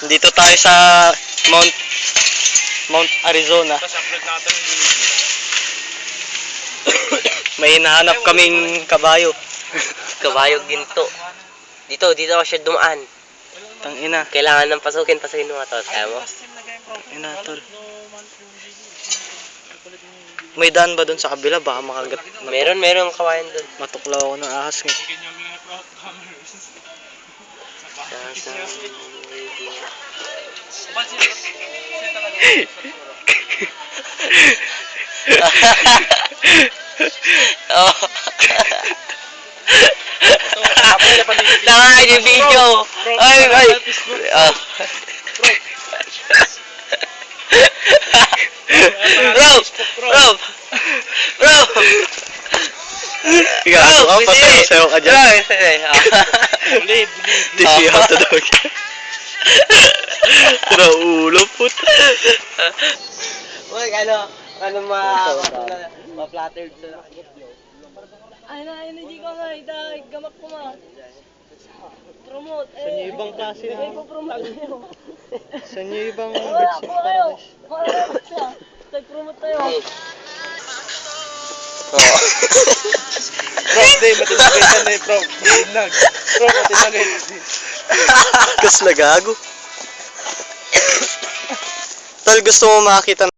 Dito tayo sa Mount Arizona. May hinahanap kaming kabayo. Kabayo ginto. Dito ako siya dumaan. Tangina. Kailangan ng pasukin mo nga tol. Kaya mo? Ina, tol. May daan ba doon sa kabila? Baka makagat. Meron kawayan doon. Matuklaw ako ng ahas nga. Oh. Tama yung video. Ay. Bro. Gago ka, pasayaw ka dyan. Tisiyaw to daw. Tira ulo, puta. Uy, ma-flattered sa ay na, hindi ko nga, gamak ko nga. Promote, Sa niyo ibang klase na. Ay, promote niyo. Sa niyo ibang Wala, kuha kayo. Kuha siya. Nag-promote tayo. Prof, di, matinagay ka na eh, prof. Prof, matinagay. Kas na gago. Tal, gusto mo makita